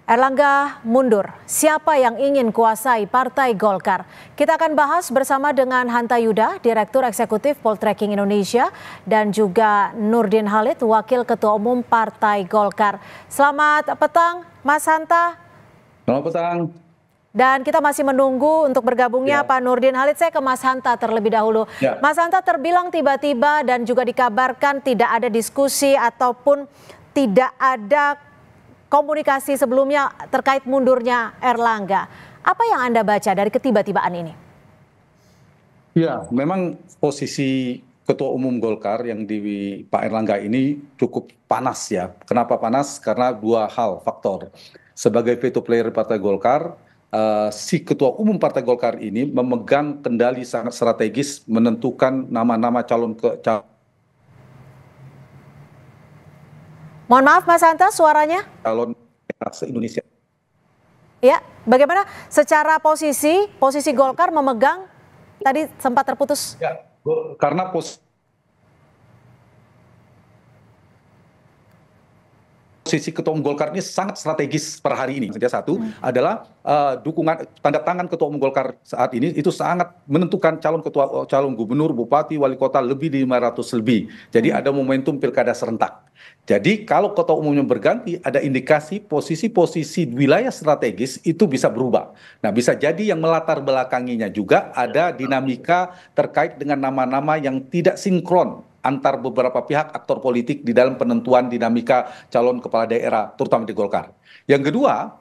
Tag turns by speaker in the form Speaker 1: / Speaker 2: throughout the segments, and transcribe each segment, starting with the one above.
Speaker 1: Erlangga mundur. Siapa yang ingin kuasai Partai Golkar? Kita akan bahas bersama dengan Hanta Yuda, Direktur Eksekutif Poltreking Indonesia, dan juga Nurdin Halid, Wakil Ketua Umum Partai Golkar. Selamat petang, Mas Hanta.
Speaker 2: Selamat petang.
Speaker 1: Dan kita masih menunggu untuk bergabungnya Pak Nurdin Halid. Saya ke Mas Hanta terlebih dahulu. Mas Hanta, terbilang tiba-tiba dan juga dikabarkan tidak ada diskusi ataupun tidak ada komunikasi sebelumnya terkait mundurnya Erlangga. Apa yang Anda baca dari ketiba-tibaan ini?
Speaker 2: Ya, memang posisi Ketua Umum Golkar yang di Pak Erlangga ini cukup panas ya. Kenapa panas? Karena dua hal faktor. Sebagai veto player Partai Golkar, si Ketua Umum Partai Golkar ini memegang kendali sangat strategis menentukan nama-nama calon.
Speaker 1: Mohon maaf Mas Hanta, suaranya?
Speaker 2: Calon se-Indonesia.
Speaker 1: Ya, bagaimana secara posisi Golkar memegang, tadi sempat terputus.
Speaker 2: Ya, karena posisi Ketua Umum Golkar ini sangat strategis per hari ini. Satu adalah dukungan tanda tangan Ketua Umum Golkar saat ini itu sangat menentukan calon gubernur, bupati, wali kota lebih di 500 lebih. Jadi ada momentum pilkada serentak. Jadi kalau Ketua Umumnya berganti, ada indikasi posisi-posisi wilayah strategis itu bisa berubah. Nah, bisa jadi yang melatar belakanginya juga ada dinamika terkait dengan nama-nama yang tidak sinkron antar beberapa pihak aktor politik di dalam penentuan dinamika calon kepala daerah, terutama di Golkar. Yang kedua,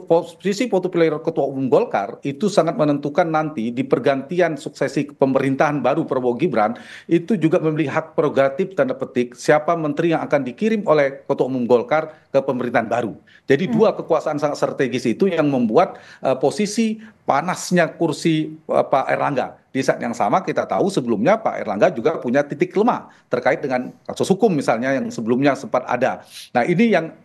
Speaker 2: posisi player Ketua Umum Golkar itu sangat menentukan nanti di pergantian suksesi pemerintahan baru Prabowo Gibran, itu juga memiliki hak prerogatif tanda petik siapa menteri yang akan dikirim oleh Ketua Umum Golkar ke pemerintahan baru. Jadi dua kekuasaan sangat strategis itu yang membuat posisi panasnya kursi Pak Erlangga. Di saat yang sama kita tahu sebelumnya Pak Erlangga juga punya titik lemah terkait dengan kasus hukum misalnya yang sebelumnya sempat ada. Nah, ini yang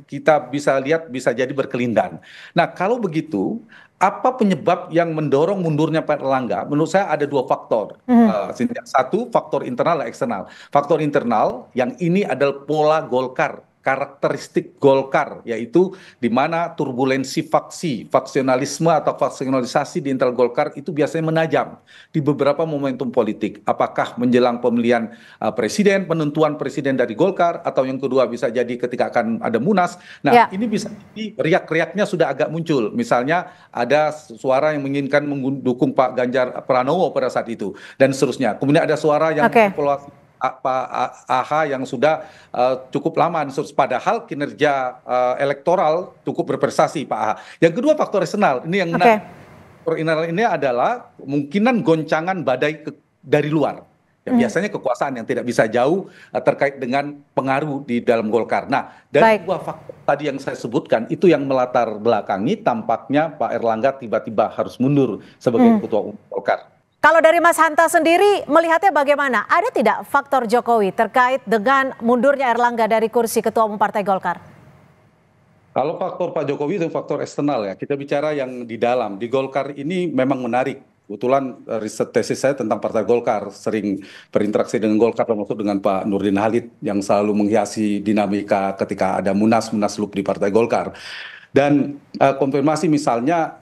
Speaker 2: kita bisa lihat bisa jadi berkelindan. Nah, kalau begitu, apa penyebab yang mendorong mundurnya Pak Erlangga? Menurut saya ada dua faktor. Satu, faktor internal dan eksternal. Faktor internal yang ini adalah pola Golkar, karakteristik Golkar, yaitu di mana turbulensi faksionalisme atau faksionalisasi di internal Golkar itu biasanya menajam di beberapa momentum politik. Apakah menjelang pemilihan presiden, penentuan presiden dari Golkar, atau yang kedua bisa jadi ketika akan ada Munas. Nah, ini bisa jadi riak-riaknya sudah agak muncul. Misalnya ada suara yang menginginkan mendukung Pak Ganjar Pranowo pada saat itu, dan seterusnya. Kemudian ada suara yang evaluasi Pak AH yang sudah cukup lama, padahal kinerja elektoral cukup berprestasi Pak AH. Yang kedua, faktor eksternal ini yang menarik. Faktor internal ini adalah kemungkinan goncangan badai dari luar. Ya, biasanya kekuasaan yang tidak bisa jauh terkait dengan pengaruh di dalam Golkar. Nah, dari dua faktor tadi yang saya sebutkan itu yang melatar belakangi tampaknya Pak Erlangga tiba-tiba harus mundur sebagai Ketua Umum Golkar.
Speaker 1: Kalau dari Mas Hanta sendiri melihatnya bagaimana? Ada tidak faktor Jokowi terkait dengan mundurnya Erlangga dari kursi Ketua Umum Partai Golkar?
Speaker 2: Kalau faktor Pak Jokowi itu faktor eksternal ya. Kita bicara yang di dalam. Di Golkar ini memang menarik. Kebetulan riset tesis saya tentang Partai Golkar, sering berinteraksi dengan Golkar termasuk dengan Pak Nurdin Halid yang selalu menghiasi dinamika ketika ada Munaslup di Partai Golkar. Dan konfirmasi misalnya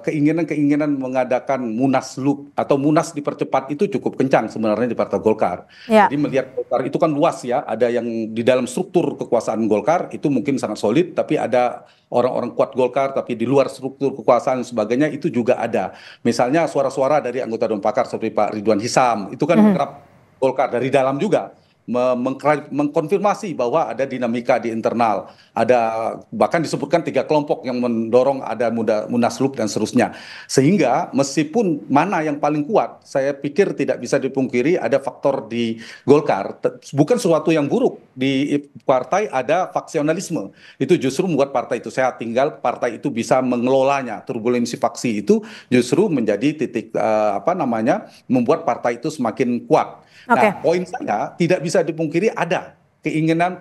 Speaker 2: keinginan mengadakan Munaslup atau Munas dipercepat itu cukup kencang sebenarnya di Partai Golkar. Jadi melihat Golkar itu kan luas ya, ada yang di dalam struktur kekuasaan Golkar itu mungkin sangat solid, tapi ada orang-orang kuat Golkar tapi di luar struktur kekuasaan dan sebagainya itu juga ada. Misalnya suara-suara dari anggota Dewan Pakar seperti Pak Ridwan Hisam itu kan kerap Golkar dari dalam juga mengkonfirmasi bahwa ada dinamika di internal, ada bahkan disebutkan 3 kelompok yang mendorong ada Munaslup dan seterusnya. Sehingga meskipun mana yang paling kuat, saya pikir tidak bisa dipungkiri ada faktor di Golkar, bukan sesuatu yang buruk di partai, ada faksionalisme. Itu justru membuat partai itu sehat, tinggal partai itu bisa mengelolanya. Turbulensi faksi itu justru menjadi titik membuat partai itu semakin kuat. Nah, poin saya tidak bisa dipungkiri ada keinginan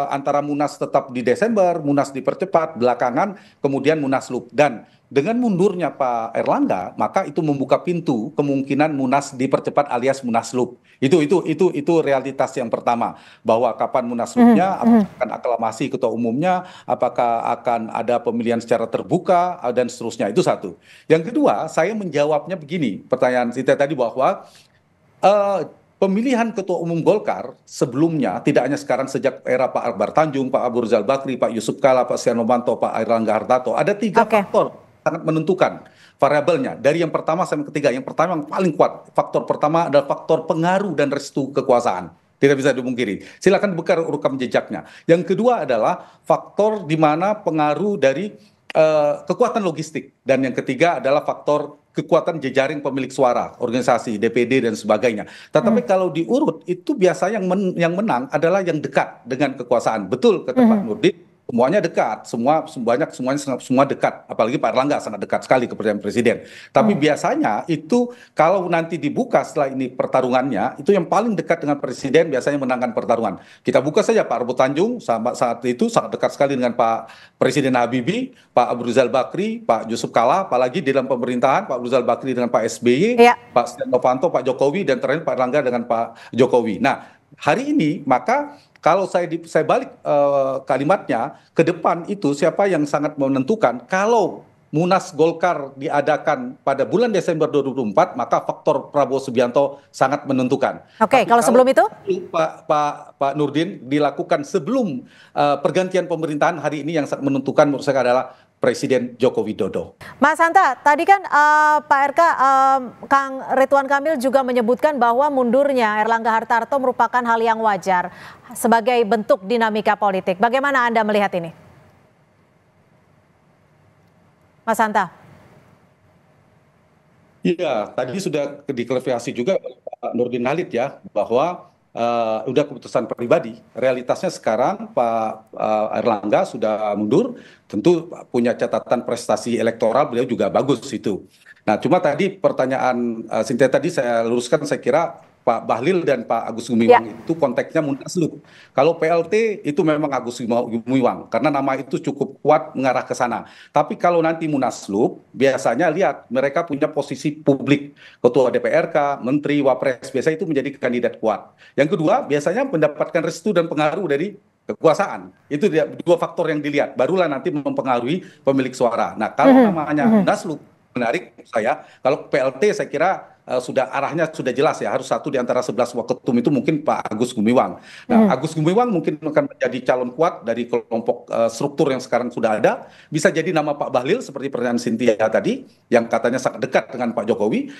Speaker 2: antara Munas tetap di Desember, Munas dipercepat, belakangan kemudian Munaslup. Dan dengan mundurnya Pak Erlangga, maka itu membuka pintu kemungkinan Munas dipercepat alias Munaslup. Itu realitas yang pertama, bahwa kapan Munaslupnya, apakah akan aklamasi ketua umumnya, apakah akan ada pemilihan secara terbuka, dan seterusnya. Itu satu. Yang kedua, saya menjawabnya begini, pertanyaan Sita tadi bahwa pemilihan ketua umum Golkar sebelumnya, tidak hanya sekarang, sejak era Pak Akbar Tanjung, Pak Abu Rizal Bakri, Pak Yusuf Kala, Pak Setia Novanto, Pak Airlangga Hartarto, ada 3 faktor sangat menentukan variabelnya. Dari yang pertama sampai ketiga, yang pertama yang paling kuat, faktor pertama adalah faktor pengaruh dan restu kekuasaan. Tidak bisa dipungkiri. Silakan buka rekam jejaknya. Yang kedua adalah faktor di mana pengaruh dari kekuatan logistik. Dan yang ketiga adalah faktor kekuatan jejaring pemilik suara, organisasi, DPD, dan sebagainya. Tetapi kalau diurut, itu biasanya yang menang adalah yang dekat dengan kekuasaan. Betul, kata Pak Nurdin, semuanya dekat, semua dekat, apalagi Pak Erlangga sangat dekat sekali kepada Presiden. Tapi biasanya itu kalau nanti dibuka setelah ini pertarungannya, itu yang paling dekat dengan Presiden biasanya menangkan pertarungan. Kita buka saja Pak Arbo Tanjung saat itu sangat dekat sekali dengan Pak Presiden Habibie, Pak Abu Rizal Bakri, Pak Yusuf Kala, apalagi di dalam pemerintahan Pak Abu Rizal Bakri dengan Pak SBY, Pak Setia Novanto, Pak Jokowi, dan terakhir Pak Erlangga dengan Pak Jokowi. Nah, hari ini maka kalau saya balik kalimatnya, ke depan itu siapa yang sangat menentukan. Kalau Munas Golkar diadakan pada bulan Desember 2024, maka faktor Prabowo Subianto sangat menentukan.
Speaker 1: Oke, kalau sebelum itu?
Speaker 2: Pak Nurdin, dilakukan sebelum pergantian pemerintahan, hari ini yang sangat menentukan menurut saya adalah Presiden Joko Widodo.
Speaker 1: Mas Hanta, tadi kan Pak RK, Kang Ridwan Kamil juga menyebutkan bahwa mundurnya Erlangga Hartarto merupakan hal yang wajar sebagai bentuk dinamika politik. Bagaimana Anda melihat ini? Mas Hanta.
Speaker 2: Iya, tadi sudah diklarifikasi juga oleh Pak Nurdin Halid ya, bahwa udah keputusan pribadi. Realitasnya sekarang Pak Erlangga sudah mundur, tentu punya catatan prestasi elektoral, beliau juga bagus itu. Nah, cuma tadi pertanyaan Cynthia tadi saya luruskan, saya kira Pak Bahlil dan Pak Agus Gumiwang itu konteksnya Munaslup. Kalau PLT itu memang Agus Gumiwang, karena nama itu cukup kuat mengarah ke sana. Tapi kalau nanti Munaslup, biasanya lihat mereka punya posisi publik. Ketua DPRK, Menteri, Wapres, biasanya itu menjadi kandidat kuat. Yang kedua, biasanya mendapatkan restu dan pengaruh dari kekuasaan. Itu 2 faktor yang dilihat. Barulah nanti mempengaruhi pemilik suara. Nah, kalau namanya Munaslup, menarik saya, kalau PLT saya kira sudah arahnya sudah jelas ya, harus satu di antara 11 waketum itu mungkin Pak Agus Gumiwang. Nah, Agus Gumiwang mungkin akan menjadi calon kuat dari kelompok struktur yang sekarang sudah ada. Bisa jadi nama Pak Bahlil seperti pertanyaan Cynthia tadi, yang katanya sangat dekat dengan Pak Jokowi,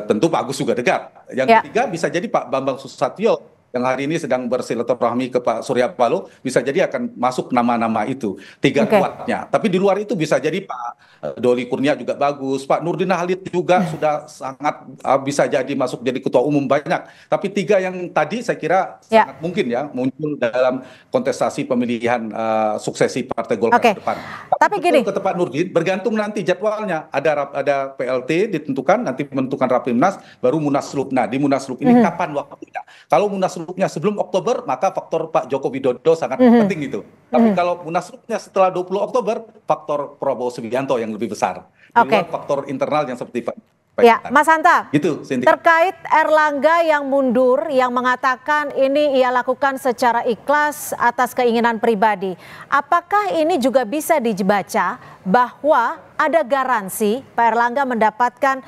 Speaker 2: tentu Pak Agus juga dekat. Yang ketiga bisa jadi Pak Bambang Susatyo, yang hari ini sedang bersilaturahmi ke Pak Surya Paloh, bisa jadi akan masuk nama-nama itu, 3 kuatnya. Tapi di luar itu bisa jadi Pak Doli Kurnia juga bagus, Pak Nurdin Halid juga sudah sangat bisa jadi masuk jadi ketua umum banyak. Tapi 3 yang tadi saya kira sangat mungkin ya muncul dalam kontestasi pemilihan suksesi Partai Golkar ke depan.
Speaker 1: Tapi gini,
Speaker 2: kata Pak Nurdin, bergantung nanti jadwalnya. Ada PLT ditentukan, nanti menentukan Rapimnas, baru Munaslup. Nah, di Munaslup ini kapan waktunya? Kalau Munaslupnya sebelum Oktober, maka faktor Pak Joko Widodo sangat penting itu. Tapi kalau Munaslupnya setelah 20 Oktober, faktor Prabowo Subianto yang lebih besar. Di luar faktor internal yang seperti Pak.
Speaker 1: Ya, Mas Hanta,
Speaker 2: gitu,
Speaker 1: terkait Erlangga yang mundur, yang mengatakan ini ia lakukan secara ikhlas atas keinginan pribadi. Apakah ini juga bisa dibaca bahwa ada garansi Pak Erlangga mendapatkan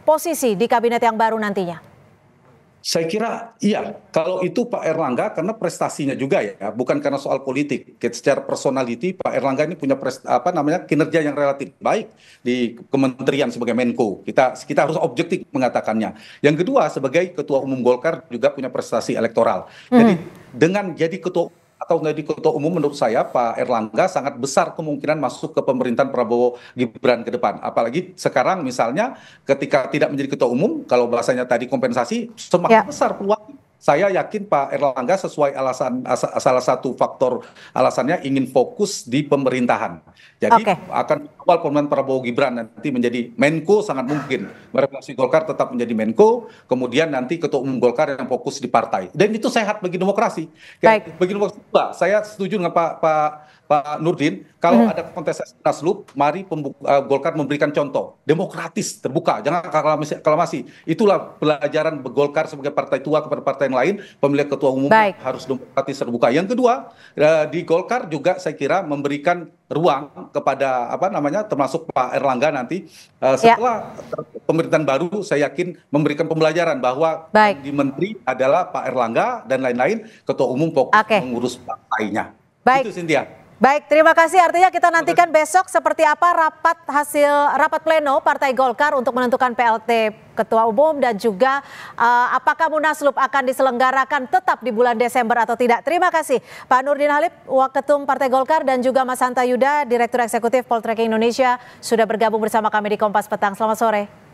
Speaker 1: posisi di kabinet yang baru nantinya?
Speaker 2: Saya kira iya, kalau itu Pak Erlangga karena prestasinya juga ya, bukan karena soal politik. Secara personality Pak Erlangga ini punya kinerja yang relatif baik di kementerian sebagai Menko. Kita harus objektif mengatakannya. Yang kedua, sebagai Ketua Umum Golkar juga punya prestasi elektoral. Jadi dengan jadi ketua atau menjadi ketua umum, menurut saya Pak Erlangga sangat besar kemungkinan masuk ke pemerintahan Prabowo Gibran ke depan. Apalagi sekarang misalnya ketika tidak menjadi ketua umum, kalau bahasanya tadi kompensasi, semakin besar peluang saya yakin Pak Erlangga sesuai salah satu faktor alasannya ingin fokus di pemerintahan. Jadi akan awal pemerintahan Prabowo Gibran nanti menjadi Menko sangat mungkin. Merepresentasi Golkar tetap menjadi Menko, kemudian nanti Ketua Umum Golkar yang fokus di partai. Dan itu sehat bagi demokrasi. Bagi demokrasi, saya setuju dengan Pak Nurdin, kalau ada kontestasi Munaslup, mari Golkar memberikan contoh demokratis, terbuka, jangan aklamasi. Itulah pelajaran Golkar sebagai partai tua kepada partai yang lain, pemilihan ketua umum harus demokratis, terbuka. Yang kedua, di Golkar juga saya kira memberikan ruang kepada termasuk Pak Erlangga nanti setelah pemerintahan baru, saya yakin memberikan pembelajaran bahwa di menteri adalah Pak Erlangga dan lain-lain, ketua umum fokus mengurus partainya. Itu Cynthia.
Speaker 1: Baik, terima kasih. Artinya kita nantikan besok seperti apa rapat pleno Partai Golkar untuk menentukan PLT Ketua Umum dan juga apakah Munaslup akan diselenggarakan tetap di bulan Desember atau tidak. Terima kasih Pak Nurdin Halid, Waketum Partai Golkar, dan juga Mas Hanta Yuda, Direktur Eksekutif Poltreking Indonesia, sudah bergabung bersama kami di Kompas Petang. Selamat sore.